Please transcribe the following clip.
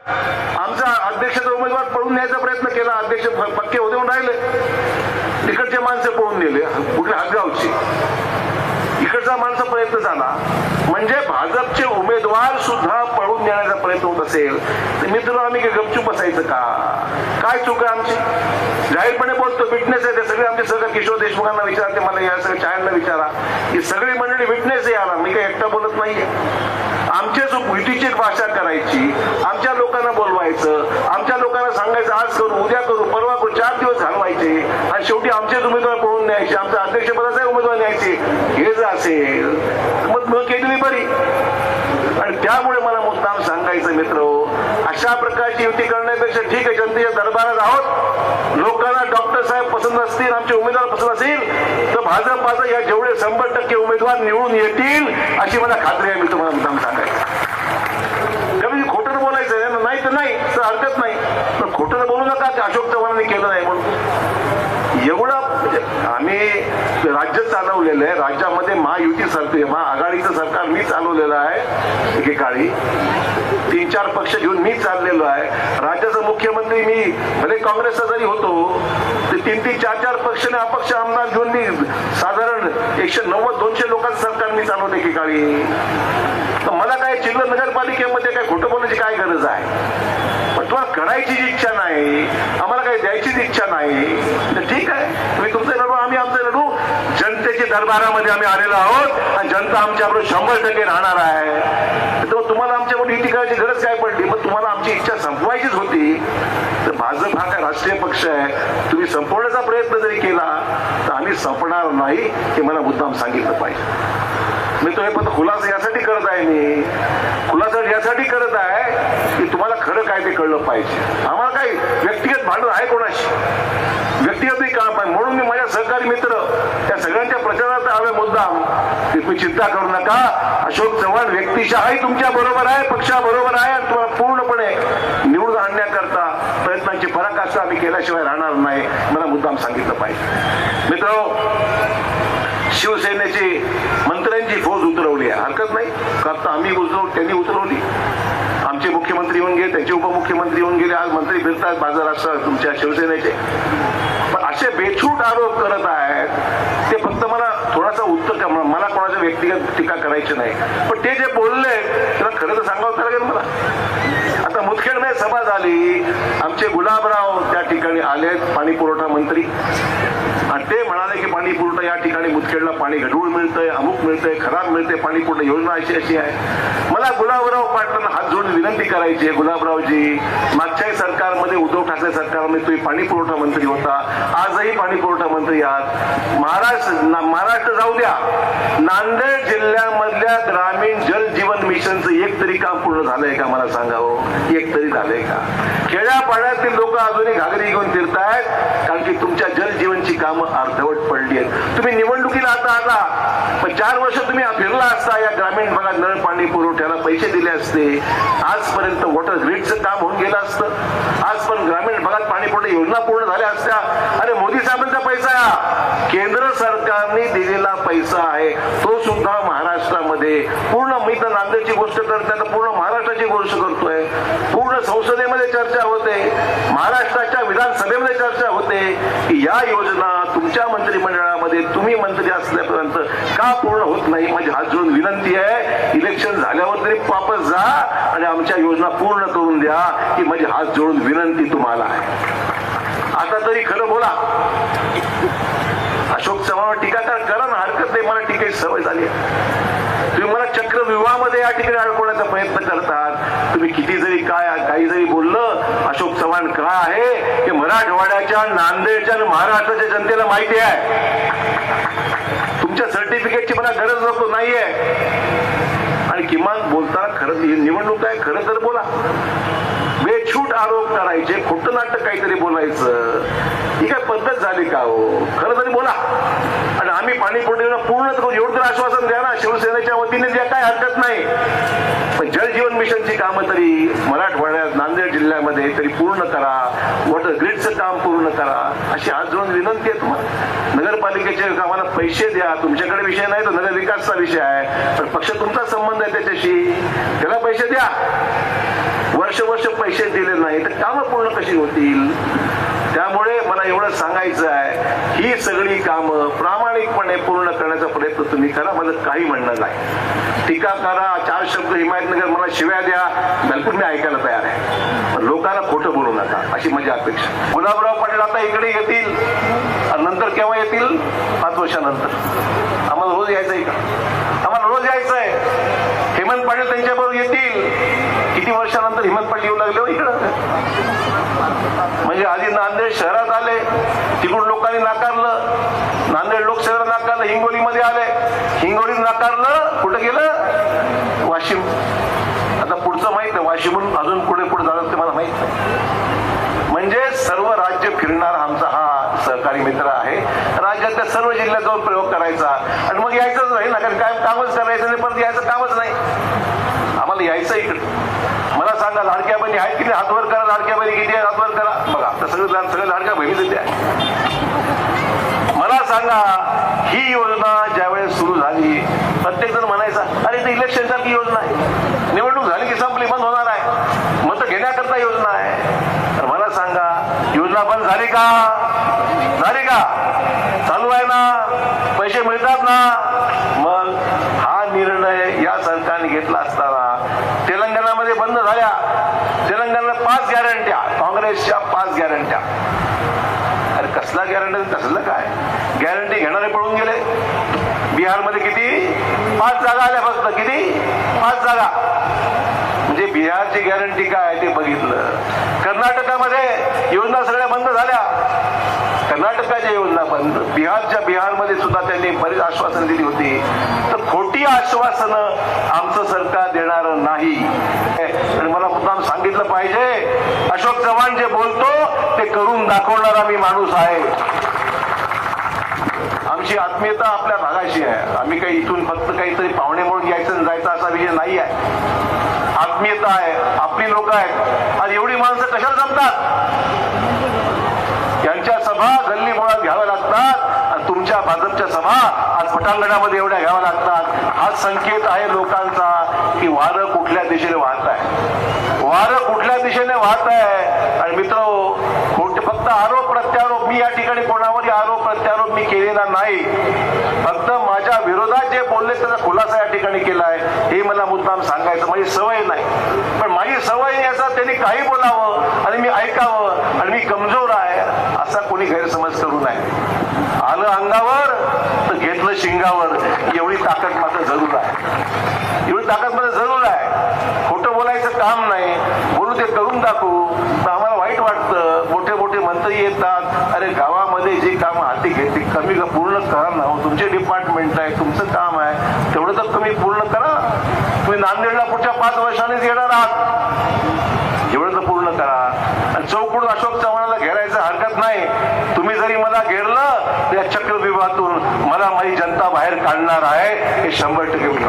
आमचा अध्यक्षाचा उमेदवार पळून न्यायचा प्रयत्न केला, अध्यक्ष पक्के होते म्हणून राहिले, तिकडचे माणसं पळून नेले, कुठल्या हदगावची, इकडचा माणसं प्रयत्न झाला. म्हणजे भाजपचे उमेदवार सुद्धा पळून नेण्याचा प्रयत्न होत असेल तर मित्र आम्ही काही गपचूप बसायचं का? काय चूक आहे आमची? जाहीरपणे बोलतो, विटनेस आहे ते सगळे आमचे सगळं. किशोर देशमुखांना विचारते, मला या सगळं चायला विचारा, ही सगळी मंडळी विटनेस आहे याला, मी काही एकटा बोलत नाहीये. आमचे जो युतीची भाषा करायची, आमच्या लोकांना बोलवायचं, आमच्या लोकांना सांगायचं आज करू, उद्या करू, परवा करू, 4 दिवस घालवायचे आणि शेवटी आमचेच उमेदवार पळून न्यायचे, आमच्या अध्यक्षपदाचे उमेदवार न्यायचे. हे जर असेल मग केलेली बरी. आणि त्यामुळे मला मुद्दाम सांगायचं मित्र, अशा प्रकारची युती करण्यापेक्षा ठीक आहे, जनतेच्या दरबारात आहोत, लोकांना डॉक्टर साहेब पसंत असतील, आमचे उमेदवार पसंत असतील तर भाजपाचा या जेवढे 100% उमेदवार निवडून येतील अशी मला खात्री आहे. मी तुम्हाला मुद्दाम सांगायचं, कधी खोटं बोलायचं नाही तर नाही तर हरकत नाही, पण खोटं बोलू नका की अशोक चव्हाणांनी केलं नाही म्हणून. एवढं आम्ही राज्य चालवलेलं आहे, राज्यामध्ये महायुती सरकार, महाआघाडीचं सरकार मी चालवलेलं आहे. एकेकाळी 3-4 पक्ष घेऊन मी चाललेलो आहे. राज्याचा मुख्यमंत्री मी भले काँग्रेसचा जरी होतो ते 3-3, 4-4 पक्ष आणि अपक्ष आमदार घेऊन मी साधारण 190-200 लोकांचं सरकार मी चालवलं एकेकाळी. तर मला काय चिल्लर नगरपालिकेमध्ये काय खोटं बोलण्याची काय गरज आहे? पण तुम्हाला करायची इच्छा नाही, आम्हाला काही द्यायचीच इच्छा नाही, तर ठीक आहे, तुम्ही तुमचे लढू, आम्ही आमचे लढू. जनतेच्या दरबारामध्ये आम्ही आलेलो आहोत आणि जनता आमच्याबरोबर 100% राहणार आहे. तर तुम्हाला आमच्याकडून युती करायची गरज काय पडली? मग तुम्हाला आमची इच्छा संपवायचीच होती तर भाजप हा काय राष्ट्रीय पक्ष आहे, तुम्ही संपवण्याचा प्रयत्न जरी केला तर आम्ही संपणार नाही हे मला मुद्दाम सांगितलं पाहिजे. मी तो हे पण खुलासा यासाठी करत आहे, मी खुलासा यासाठी करत आहे की तुम्हाला खरं काय ते कळलं पाहिजे. आम्हाला काही व्यक्तिगत भांडण आहे कोणाशी, व्यक्तिगत काम आहे म्हणून मी माझ्या सहकारी मित्र त्या सगळ्यांच्या प्रचारात आलोय मुद्दाम. तुम्ही चिंता करू नका, अशोक चव्हाण व्यक्तिशःही तुमच्या बरोबर आहे, पक्षाबरोबर आहे आणि तुम्हाला पूर्णपणे निवडून आणण्याकरता प्रयत्नांची पराकाष्ठा आम्ही केल्याशिवाय राहणार नाही, मला मुद्दाम सांगितलं पाहिजे. मित्र, शिवसेनेची मंत्र्यांची फौज उतरवली आहे, हरकत नाही, करता आम्ही उतरवली, त्यांनी उतरवली. आमचे मुख्यमंत्री येऊन गेले, त्याचे उपमुख्यमंत्री येऊन गेले, आज मंत्री फिरतात महाराष्ट्र तुमच्या शिवसेनेचे. पण असे बेछूट आरोप करत आहेत ते फक्त मला थोडासा उत्तर, मला कोणाच्या व्यक्तिगत टीका करायची नाही, पण ते जे बोलले त्याला खरं तर सांगावं लागेल मला. आता मुदखेडमध्ये सभा झाली, आमचे गुलाबराव त्या ठिकाणी आलेत, पाणी पुरवठा मंत्री, आणि ते म्हणाले की पाणी पुरवठा या ठिकाणी मुदखेडला पाणी घडवून मिळतंय, अमुक मिळतंय, खराब मिळते, पाणी पुरवठा योजना अशी आहे. मला गुलाबराव पाटलांना हात जोडून विनंती करायची आहे, गुलाबरावजी, मागच्याही सरकारमध्ये उद्धव ठाकरे सरकारमध्ये तुम्ही पाणी पुरवठा मंत्री होता, आजही पाणी पुरवठा मंत्री आहात. महाराष्ट्र जाऊ द्या, नांदेड जिल्ह्यामधल्या ग्रामीण जल जीवन मिशनचं एक तरी काम पूर्ण झालंय का मला सांगावं? एक तरी झालंय का? खेड्यापाड्यातील लोक अजूनही घागरी घेऊन फिरतायत कारण की तुमच्या जल जीवनची कामं अर्धवट पडली आहेत. तुम्ही निवडणुकीला आता पण 4 वर्ष तुम्ही फिरला असता, या ग्रामीण भागात नळ पाणी पुरवठ्याला पैसे दिले असते, आजपर्यंत वॉटर ग्रीडचं काम होऊन गेलं असतं, आज पण ग्रामीण भागात पाणी पुरवठा योजना पूर्ण झाल्या असत्या. अरे मोदी साहेबांचा पैसा आहे, केंद्र सरकारने दिलेला पैसा आहे, तो सुद्धा महाराष्ट्रामध्ये पूर्ण, मी तर नांदेडची गोष्ट करत नाही तर पूर्ण महाराष्ट्राची गोष्ट करतोय, पूर्ण संसदेमध्ये चर्चा होते, महाराष्ट्राच्या विधानसभेमध्ये चर्चा होते की या योजना तुमच्या मंत्रिमंडळामध्ये तुम्ही मंत्री असल्यापर्यंत का पूर्ण होत नाही. माझी हात जोडून विनंती आहे, इलेक्शन झाल्यावर तरी वापस जा आणि आमच्या योजना पूर्ण करून द्या ही माझी हात जोडून विनंती तुम्हाला आहे. आता तरी खरं बोला. अशोक चव्हाण टीका करा ना, हरकत नाही, मला टीकेची सवय झाली. तुम्ही मला चक्रव्यूहामध्ये या ठिकाणी अडकवण्याचा प्रयत्न करतात. तुम्ही किती जरी काही जरी बोललं, अशोक चव्हाण काय आहे हे मराठवाड्याच्या, नांदेडच्या आणि महाराष्ट्राच्या जनतेला माहिती आहे. तुमच्या सर्टिफिकेटची मला गरज नको नाहीये. आणि किमान बोलताना खरं, निवडणूक आहे, खरं तर बोला. बेछूट आरोप करायचे, खोटं नाटक काहीतरी बोलायचं, ही काय पद्धत झाली का हो? खरं तरी बोला. आणि आम्ही पाणी पुरवठा पूर्ण करू एवढं तर आश्वासन द्या ना, शिवसेनेच्या वतीने द्या, काय हरकत नाही. पण जल जीवन मिशनची कामं तरी मराठवाड्यात, नांदेड जिल्ह्यामध्ये तरी पूर्ण करा, वॉटर ग्रीडचं काम पूर्ण करा, अशी हात जोडून विनंती आहे तुम्हाला. नगरपालिकेच्या कामाला पैसे द्या, तुमच्याकडे विषय नाही, तो नगर विकासचा विषय आहे, पण पक्ष तुमचा संबंध आहे त्याच्याशी, त्याला पैसे द्या. वर्ष पैसे दिले नाही तर कामं पूर्ण कशी होतील? त्यामुळे मला एवढं सांगायचं आहे, ही सगळी कामं प्रामाणिकपणे पूर्ण करण्याचा प्रयत्न तुम्ही करा. मला काही म्हणणं नाही. टीका करा, 4 शब्द हिमायतनगर मला शिव्या द्या, बिलकुल मी ऐकायला तयार आहे. पण लोकांना खोटं बोलू नका अशी माझी अपेक्षा. गुलाबराव पाटील आता इकडे येतील आणि नंतर केव्हा येतील? 5 वर्षानंतर. आम्हाला रोज यायचं आहे का? आम्हाला रोज यायचं आहे. हेमंत पाटील त्यांच्याबरोबर येतील. किती वर्षानंतर हेमंत पाटील येऊ लागले हो इकडं? म्हणजे आधी नांदेड शहरात आले, तिकडून लोकांनी नाकारलं. नांदेड लोकसभेला नाकारलं, हिंगोलीमध्ये आले, हिंगोलीत नाकारलं, कुठं गेलं? वाशिम. आता पुढचं माहित नाही, वाशिमहून अजून पुढे झालं ते मला माहित नाही. म्हणजे सर्व राज्य फिरणारा आमचा हा सहकारी मित्र आहे. राज्यातल्या सर्व जिल्ह्यात जाऊन प्रयोग करायचा आणि मग यायचंच नाही ना, कारण काय कामच करायचं नाही, परत यायचं कामच नाही. आम्हाला यायचं इकडे. मला सांगा, लाडक्या बहिणी आहेत की नाही? हातवर करा. लाडक्या बहिणी किती आहेत? हातवर करा. बघा आता सगळं लाडक्या बहिणी देते आहे. मला सांगा, ही योजना ज्यावेळेस सुरू झाली प्रत्येक जण म्हणायचा, अरे ते इलेक्शन सारखी योजना आहे, निवडणूक झाली की संपली, बंद होणार आहे, मत घेण्याकरता योजना आहे. तर मला सांगा, योजना बंद झाली का? झाली का? चालू आहे ना? पैसे मिळतात ना? मग हा निर्णय या सरकारने घेतला असताना तेलंगणामध्ये बंद झाल्या. तेलंगणाला 5 गॅरंट्या, काँग्रेसच्या 5 गॅरंट्या. अरे कसला गॅरंटी, कसलं काय? गॅरंटी घेणारे पळून गेले. बिहारमध्ये किती? 5 जागा आल्या फक्त. किती? 5 जागा. म्हणजे बिहारची गॅरंटी काय ते बघितलं. कर्नाटकामध्ये योजना सगळ्या बंद झाल्या. कर्नाटकाच्या योजना बंद. बिहारमध्ये सुद्धा त्यांनी बरीच आश्वासन दिली होती. तर खोटी आश्वासनं आमचं सरकार देणार नाही. आणि मला मुद्दाम सांगितलं पाहिजे, अशोक चव्हाण जे बोलतो ते करून दाखवणारा मी माणूस आहे. आमची आत्मीयता आपल्या भागाशी आहे. आम्ही काही इथून फक्त काहीतरी पाहुणे म्हणून यायचं आणि जायचं असा विषय नाही आहे. आत्मीयता आहे, आपली लोक आहेत. आज एवढी माणसं कशाला जमतात? यांच्या सभा गल्ली मुळात घ्याव्या लागतात आणि तुमच्या भाजपच्या सभा आज पटांगणामध्ये एवढ्या घ्याव्या लागतात. हा संकेत आहे लोकांचा की वारं कुठल्या दिशेने वाहत आहे. वारं कुठल्या दिशेने वाहत आहे. आणि मित्र, फक्त आरोप प्रत्यारोप, मी या ठिकाणी कोणावरही आरोप प्रत्यारोप मी केलेला नाही. फक्त माझ्या विरोधात जे बोलले त्याचा खुलासा या ठिकाणी केला आहे. हे मला मुद्दाम सांगायचं, माझी सवय नाही. पण माझी सवय याचा त्यांनी काही बोलावं आणि मी ऐकावं आणि मी कमजोर आहे असा कोणी गैरसमज करू नये. आलं अंगावर तर घेतलं शिंगावर, एवढी ताकद मात्र जरूर आहे. एवढी ताकद मात्र जरूर आहे. खोटं बोलायचं काम नाही. बोलू ते करून दाखवू. तर आम्हाला वाईट वाटतं, मोठे मोठे मंत्री येतात, अरे गावामध्ये जे काम हाती घेते कमी पूर्ण करा ना. तुमचे डिपार्टमेंट आहे, तुमचं काम आहे, तेवढं तर कमी पूर्ण करा. तुम्ही नांदेडला पुढच्या 5 वर्षांनीच येणार आहात, एवढं तर पूर्ण करा. आणि चौकडून अशोक चव्हाणाला घेरायचं हरकत नाही. तुम्ही जरी मला घेरलं तर या चक्रव्यूहातून मला माझी जनता बाहेर काढणार आहे, हे 100% मी